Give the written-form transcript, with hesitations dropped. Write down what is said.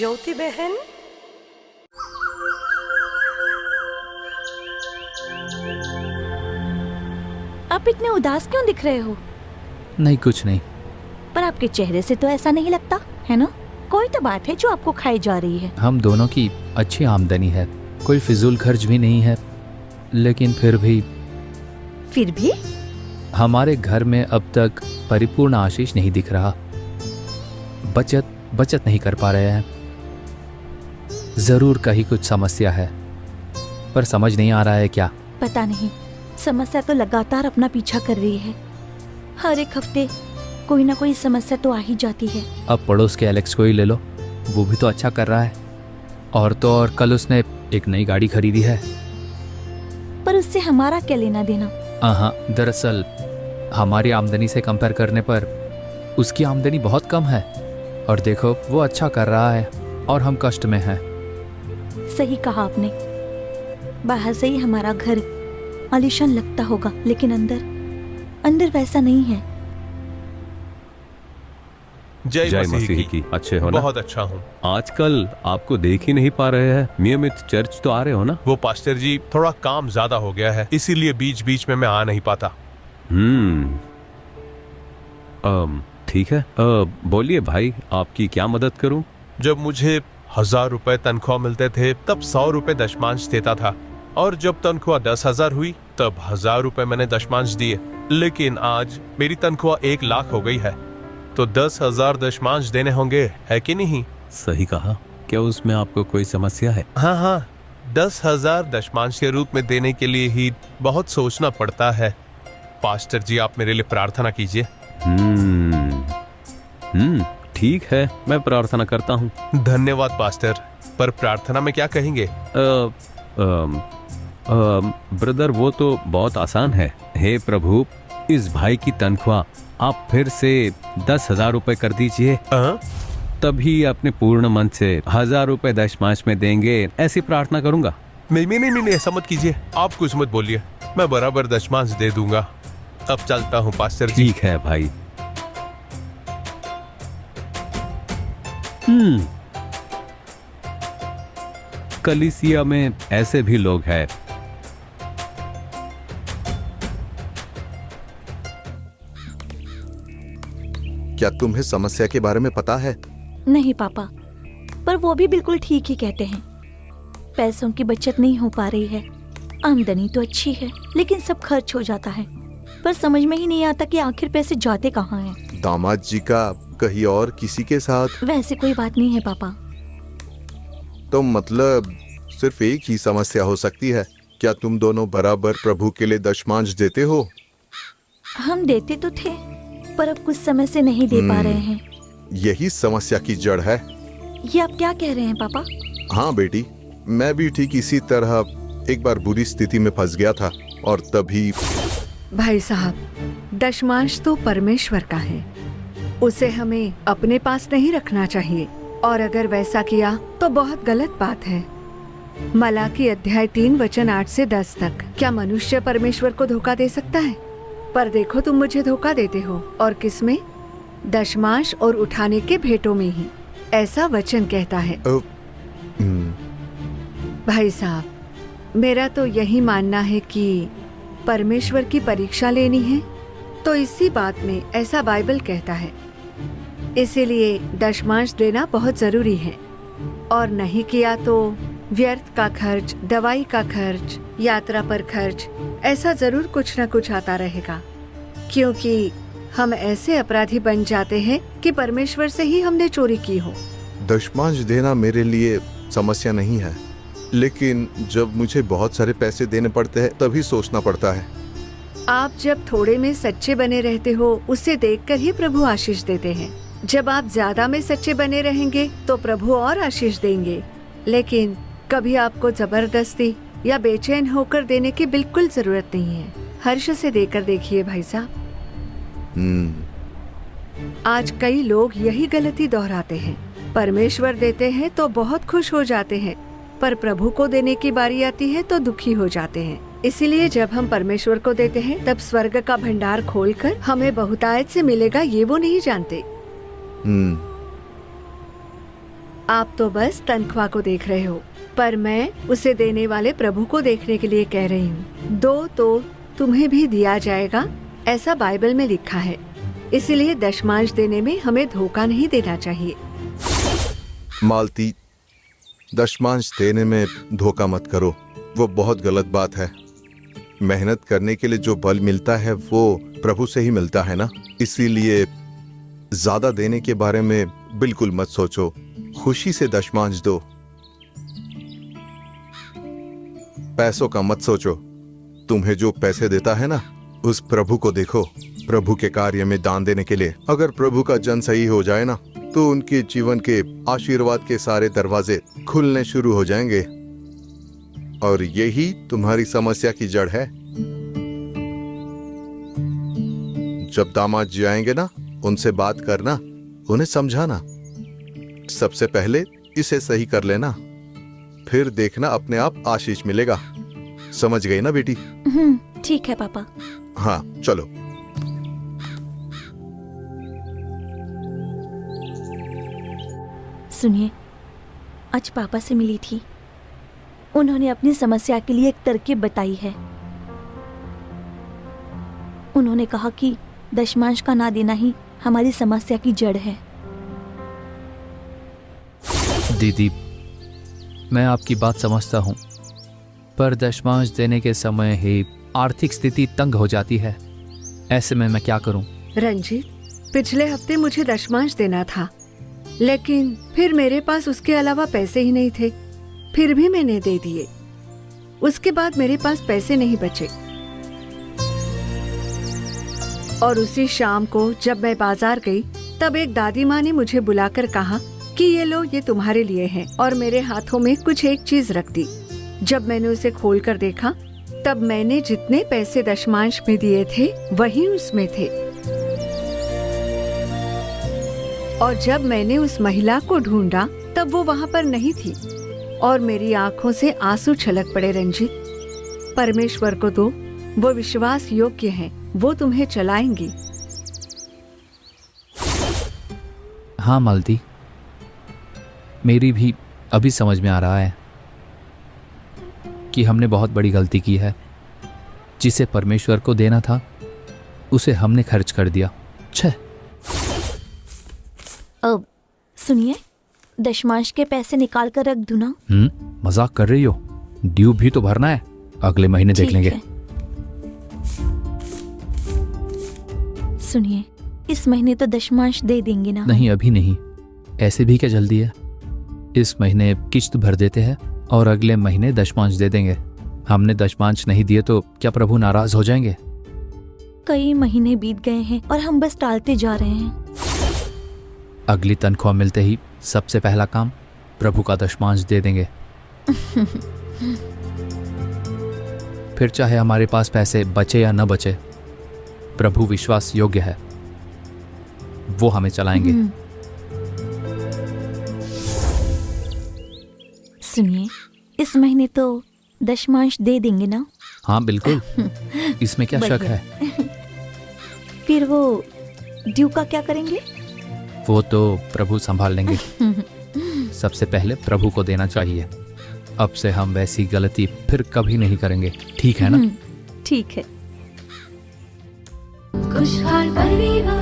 ज्योति बहन, आप इतने उदास क्यों दिख रहे हो? नहीं, कुछ नहीं। पर आपके चेहरे से तो ऐसा नहीं लगता है ना। कोई तो बात है जो आपको खाई जा रही है। हम दोनों की अच्छी आमदनी है, कोई फिजूल खर्च भी नहीं है, लेकिन फिर भी हमारे घर में अब तक परिपूर्ण आशीष नहीं दिख रहा। बचत नहीं कर पा रहे हैं। जरूर कहीं कुछ समस्या है, पर समझ नहीं आ रहा है क्या। पता नहीं, समस्या तो लगातार अपना पीछा कर रही है। हर एक हफ्ते कोई ना कोई समस्या तो आ ही जाती है। अब पड़ोस के एलेक्स को ही ले लो, वो भी तो अच्छा कर रहा है। और तो और कल उसने एक नई गाड़ी खरीदी है। पर उससे हमारा क्या लेना देना? हाँ, दरअसल हमारी आमदनी से कंपेयर करने पर उसकी आमदनी बहुत कम है। और देखो, वो अच्छा कर रहा है और हम कष्ट में हैं। सही कहा आपने। बाहर से ही हमारा घर आलीशान लगता होगा, लेकिन अंदर वैसा नहीं है। जय मसीह की। अच्छे हो ना? बहुत अच्छा हूँ। आजकल आपको देख ही नहीं पा रहे हैं। नियमित चर्च तो आ रहे हो ना? वो पास्टर जी, थोड़ा काम ज्यादा हो गया है, इसीलिए बीच बीच में मैं आ नहीं पाता। ठीक है। बोलिए भाई, आपकी क्या मदद करूं? जब मुझे 1000 रुपए तनख्वाह मिलते थे तब 100 रुपए दशमांश देता था, और जब तनख्वाह 10,000 हुई तब 1000 रुपए मैंने दशमांश दिए। लेकिन आज मेरी तनख्वाह 1 लाख हो गई है, तो 10,000 दशमांश देने होंगे, है कि नहीं? सही कहा। क्या उसमें आपको कोई समस्या है? हाँ, 10,000 दशमांश के रूप में देने के लिए ही बहुत सोचना पड़ता है। पास्टर जी, आप मेरे लिए प्रार्थना कीजिए। ठीक है, मैं प्रार्थना करता हूँ। धन्यवाद पास्टर। पर प्रार्थना में क्या कहेंगे? ब्रदर, वो तो बहुत आसान है। हे प्रभु, इस भाई की तनख्वाह आप फिर से 10,000 रुपए कर दीजिए। तभी अपने पूर्ण मन से 1000 रुपए दशमांश में देंगे, ऐसी प्रार्थना करूंगा। नहीं, ऐसा मत कीजिए। आप कुछ मत बोलिए, मैं बराबर दशमांश दे दूंगा। अब चलता हूँ पास्टर जी। ठीक है भाई। कलीसिया में ऐसे भी लोग हैं। क्या तुम्हें समस्या के बारे में पता है? नहीं पापा, पर वो भी बिल्कुल ठीक ही कहते हैं। पैसों की बचत नहीं हो पा रही है। आमदनी तो अच्छी है, लेकिन सब खर्च हो जाता है। पर समझ में ही नहीं आता कि आखिर पैसे जाते कहाँ हैं। दामाद जी का कहीं और किसी के साथ? वैसे कोई बात नहीं है पापा। तो मतलब सिर्फ एक ही समस्या हो सकती है। क्या तुम दोनों बराबर प्रभु के लिए दशमांश देते हो? हम देते तो थे, पर अब कुछ समय से नहीं दे पा रहे हैं। यही समस्या की जड़ है। ये आप क्या कह रहे हैं पापा? हाँ बेटी, मैं भी ठीक इसी तरह एक बार बुरी स्थिति में फंस गया था, और तभी। भाई साहब, दशमांश तो परमेश्वर का है, उसे हमें अपने पास नहीं रखना चाहिए। और अगर वैसा किया तो बहुत गलत बात है। मलाकी अध्याय 3 वचन 8 से 10 तक। क्या मनुष्य परमेश्वर को धोखा दे सकता है? पर देखो, तुम मुझे धोखा देते हो। और किसमें? दशमांश और उठाने के भेंटों में ही, ऐसा वचन कहता है। भाई साहब, मेरा तो यही मानना है कि परमेश्वर की परीक्षा लेनी है तो इसी बात में, ऐसा बाइबल कहता है। इसीलिए दशमांश देना बहुत जरूरी है। और नहीं किया तो व्यर्थ का खर्च, दवाई का खर्च, यात्रा पर खर्च, ऐसा जरूर कुछ न कुछ आता रहेगा। क्योंकि हम ऐसे अपराधी बन जाते हैं कि परमेश्वर से ही हमने चोरी की हो। दशमांश देना मेरे लिए समस्या नहीं है, लेकिन जब मुझे बहुत सारे पैसे देने पड़ते हैं तभी सोचना पड़ता है। आप जब थोड़े में सच्चे बने रहते हो, उसे देखकर ही प्रभु आशीष देते हैं। जब आप ज्यादा में सच्चे बने रहेंगे तो प्रभु और आशीष देंगे। लेकिन कभी आपको जबरदस्ती या बेचैन होकर देने की बिल्कुल जरूरत नहीं है। हर्ष से देकर देखिए भाई साहब। आज कई लोग यही गलती दोहराते हैं। परमेश्वर देते हैं तो बहुत खुश हो जाते हैं, पर प्रभु को देने की बारी आती है तो दुखी हो जाते हैं। इसीलिए जब हम परमेश्वर को देते हैं तब स्वर्ग का भंडार खोलकर हमें बहुतायत से मिलेगा, ये वो नहीं जानते। आप तो बस तनख्वाह को देख रहे हो, पर मैं उसे देने वाले प्रभु को देखने के लिए कह रही हूँ। दो तो तुम्हें भी दिया जाएगा, ऐसा बाइबल में लिखा है। इसीलिए दशमांश देने में हमें धोखा नहीं देना चाहिए। मालती, दशमांश देने में धोखा मत करो, वो बहुत गलत बात है। मेहनत करने के लिए जो बल मिलता है वो प्रभु से ही मिलता है ना। इसीलिए ज्यादा देने के बारे में बिल्कुल मत सोचो, खुशी से दशमांश दो। पैसों का मत सोचो। तुम्हें जो पैसे देता है ना, उस प्रभु को देखो, प्रभु के कार्य में दान देने के लिए। अगर प्रभु का जन सही हो जाए ना, तो उनके जीवन के आशीर्वाद के सारे दरवाजे खुलने शुरू हो जाएंगे। और यही तुम्हारी समस्या की जड़ है। जब दामाद जी आएंगे ना, उनसे बात करना, उन्हें समझाना। सबसे पहले इसे सही कर लेना, फिर देखना अपने आप आशीष मिलेगा। समझ गई ना बेटी? ठीक है पापा। हाँ चलो। सुनिए, आज पापा से मिली थी। उन्होंने अपनी समस्या के लिए एक तरकीब बताई है। उन्होंने कहा कि दशमांश का ना देना ही हमारी समस्या की जड़ है। दीदी, मैं आपकी बात समझता हूँ, पर दशमांश देने के समय ही आर्थिक स्थिति तंग हो जाती है। ऐसे में मैं क्या करूँ? रंजीत, पिछले हफ्ते मुझे दशमांश देना था, लेकिन फिर मेरे पास उसके अलावा पैसे ही नहीं थे। फिर भी मैंने दे दिए। उसके बाद मेरे पास पैसे नहीं बचे। और उसी शाम को जब मैं बाजार गई, तब एक दादी माँ ने मुझे बुलाकर कहा कि ये लो, ये तुम्हारे लिए है, और मेरे हाथों में कुछ एक चीज रख दी। जब मैंने उसे खोलकर देखा, तब मैंने जितने पैसे दशमांश में दिए थे वही उसमें थे। और जब मैंने उस महिला को ढूंढा, तब वो वहाँ पर नहीं थी, और मेरी आंखों से आंसू छलक पड़े। रंजीत, परमेश्वर को दो, वो विश्वास योग्य है, वो तुम्हें चलाएंगी। हाँ मालती, मेरी भी अभी समझ में आ रहा है कि हमने बहुत बड़ी गलती की है। जिसे परमेश्वर को देना था, उसे हमने खर्च कर दिया। छह। अब सुनिए, दशमांश के पैसे निकाल कर रख दूं ना? मजाक कर रही हो? ड्यू भी तो भरना है, अगले महीने देख लेंगे। सुनिए, इस महीने तो दशमांश दे देंगे ना? नहीं, अभी नहीं। ऐसे भी क्या जल्दी है? इस महीने किश्त भर देते हैं और अगले महीने दशमांश दे देंगे। हमने दशमांश नहीं दिए तो क्या प्रभु नाराज हो जाएंगे? कई महीने बीत गए हैं और हम बस टालते जा रहे हैं। अगली तनख्वाह मिलते ही सबसे पहला काम प्रभु का दशमांश दे देंगे। फिर चाहे हमारे पास पैसे बचे या न बचे, प्रभु विश्वास योग्य है, वो हमें चलाएंगे। सुनिए, इस महीने तो दशमांश दे देंगे ना? हाँ बिल्कुल, इसमें क्या शक है? फिर वो ड्यू का क्या करेंगे? वो तो प्रभु संभाल लेंगे। सबसे पहले प्रभु को देना चाहिए। अब से हम वैसी गलती फिर कभी नहीं करेंगे, ठीक है ना? ठीक है। खुशहाल परिवार।